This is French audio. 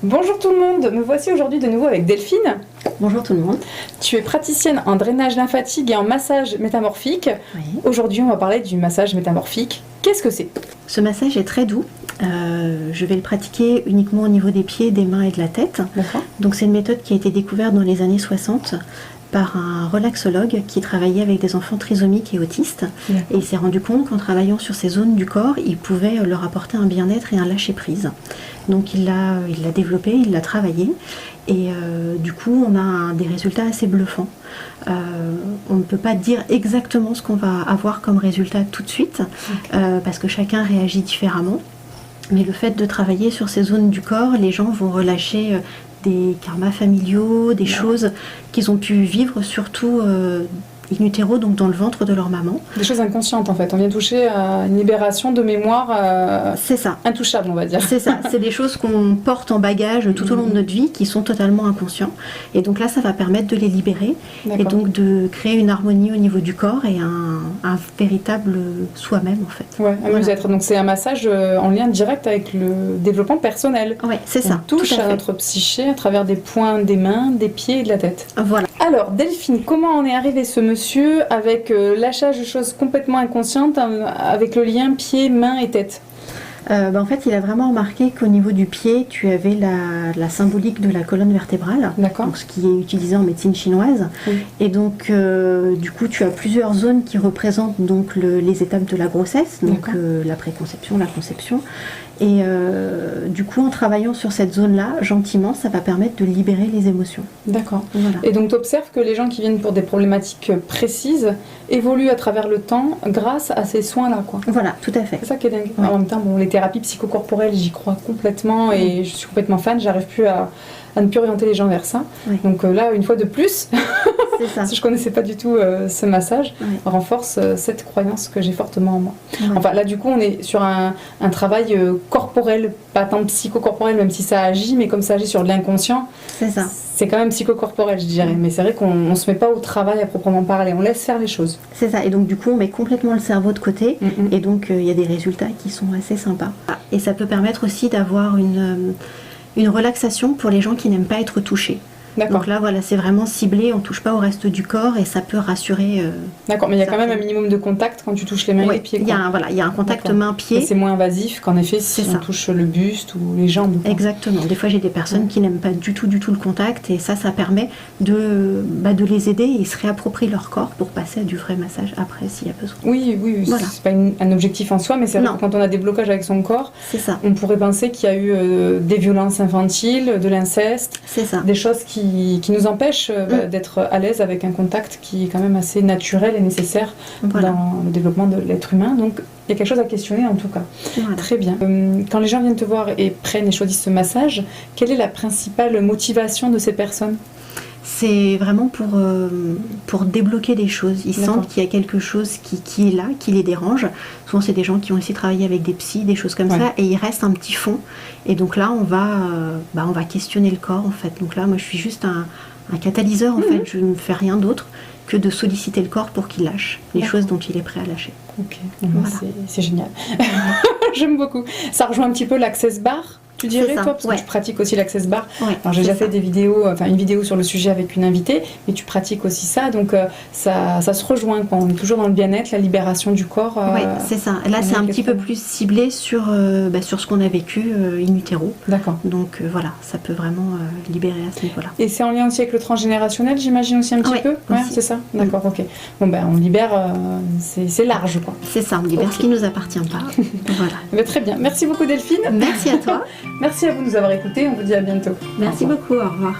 Bonjour tout le monde, me voici aujourd'hui de nouveau avec Delphine. Bonjour tout le monde. Tu es praticienne en drainage lymphatique et en massage métamorphique. Oui. Aujourd'hui on va parler du massage métamorphique. Qu'est-ce que c'est? Ce massage est très doux. Je vais le pratiquer uniquement au niveau des pieds, des mains et de la tête. D'accord. Donc c'est une méthode qui a été découverte dans les années 60 par un relaxologue qui travaillait avec des enfants trisomiques et autistes. D'accord. Et il s'est rendu compte qu'en travaillant sur ces zones du corps, il pouvait leur apporter un bien-être et un lâcher-prise. Donc il l'a développé, il l'a travaillé. Et du coup, on a des résultats assez bluffants. On ne peut pas dire exactement ce qu'on va avoir comme résultat tout de suite, parce que chacun réagit différemment. Mais le fait de travailler sur ces zones du corps, les gens vont relâcher des karmas familiaux, des choses qu'ils ont pu vivre, surtout in utero, donc dans le ventre de leur maman. Des choses inconscientes en fait, on vient toucher à une libération de mémoire c'est ça. Intouchable on va dire. C'est ça, c'est des choses qu'on porte en bagage tout au long de notre vie qui sont totalement inconscients. Et donc là, ça va permettre de les libérer et donc de créer une harmonie au niveau du corps et un véritable soi-même en fait. Ouais, un mieux-être. Donc c'est un massage en lien direct avec le développement personnel. Ouais, c'est ça. On touche à notre psyché à travers des points des mains, des pieds et de la tête. Voilà. Alors Delphine, comment en est arrivé ce monsieur avec lâchage de choses complètement inconscientes avec le lien pieds, mains et tête? En fait, il a vraiment remarqué qu'au niveau du pied, tu avais la symbolique de la colonne vertébrale, donc ce qui est utilisé en médecine chinoise. Oui. Et donc, du coup, tu as plusieurs zones qui représentent donc les étapes de la grossesse, donc la préconception, la conception. Et du coup, en travaillant sur cette zone-là, gentiment, ça va permettre de libérer les émotions. D'accord. Voilà. Et donc, tu observes que les gens qui viennent pour des problématiques précises évoluent à travers le temps grâce à ces soins-là, quoi. Voilà, tout à fait. C'est ça qui est dingue. Ouais. En même temps, bon, les thérapies psychocorporelles, j'y crois complètement et je suis complètement fan. J'arrive plus à ne plus orienter les gens vers ça. Oui. Donc là, une fois de plus, c'est ça. Si je connaissais pas du tout ce massage, renforce cette croyance que j'ai fortement en moi. Enfin, là, du coup, on est sur un travail corporel, pas tant psychocorporel, même si ça agit, mais comme ça agit sur de l'inconscient, c'est ça. C'est quand même psychocorporel, je dirais. Mais c'est vrai qu'on ne se met pas au travail à proprement parler, on laisse faire les choses. C'est ça. Et donc, du coup, on met complètement le cerveau de côté. Et donc, il y a des résultats qui sont assez sympas. Et ça peut permettre aussi d'avoir une relaxation pour les gens qui n'aiment pas être touchés. Donc là, voilà, c'est vraiment ciblé, on ne touche pas au reste du corps et ça peut rassurer. D'accord, mais il y a quand même un minimum de contact quand tu touches les mains et les pieds. Il y a un contact main-pied. C'est moins invasif qu'en effet si on touche le buste ou les jambes. Exactement. Des fois, j'ai des personnes qui n'aiment pas du tout le contact et ça permet de les aider et ils se réapproprient leur corps pour passer à du vrai massage après s'il y a besoin. Oui, voilà. C'est pas un objectif en soi, mais c'est vrai que quand on a des blocages avec son corps, on pourrait penser qu'il y a eu des violences infantiles, de l'inceste, des choses qui nous empêche d'être à l'aise avec un contact qui est quand même assez naturel et nécessaire dans le développement de l'être humain. Donc il y a quelque chose à questionner en tout cas. Voilà. Très bien. Quand les gens viennent te voir et prennent et choisissent ce massage, quelle est la principale motivation de ces personnes ? C'est vraiment pour débloquer des choses. Ils sentent qu'il y a quelque chose qui est là, qui les dérange. Souvent, c'est des gens qui ont aussi travaillé avec des psys, des choses comme ça, et il reste un petit fond. Et donc là, on va questionner le corps, en fait. Donc là, moi, je suis juste un catalyseur, en fait. Je ne fais rien d'autre que de solliciter le corps pour qu'il lâche les choses dont il est prêt à lâcher. Ok, voilà. C'est génial. J'aime beaucoup. Ça rejoint un petit peu l'Access Bar, tu dirais, toi, parce que tu pratiques aussi l'Access Bar. Alors j'ai déjà fait des vidéos, une vidéo sur le sujet avec une invitée, mais tu pratiques aussi ça, donc ça se rejoint, quoi. On est toujours dans le bien-être, la libération du corps. Oui, c'est ça. Là, c'est un petit peu plus ciblé sur ce qu'on a vécu in utero. D'accord. Donc voilà, ça peut vraiment libérer à ce niveau-là. Et c'est en lien aussi avec le transgénérationnel, j'imagine aussi un petit peu. Ouais, c'est ça. D'accord, ok. Bon on libère, c'est large, quoi. C'est ça, on libère ce qui nous appartient pas. Voilà. Très bien. Merci beaucoup Delphine. Merci à toi. Merci à vous de nous avoir écoutés. On vous dit à bientôt. Merci beaucoup. Au revoir.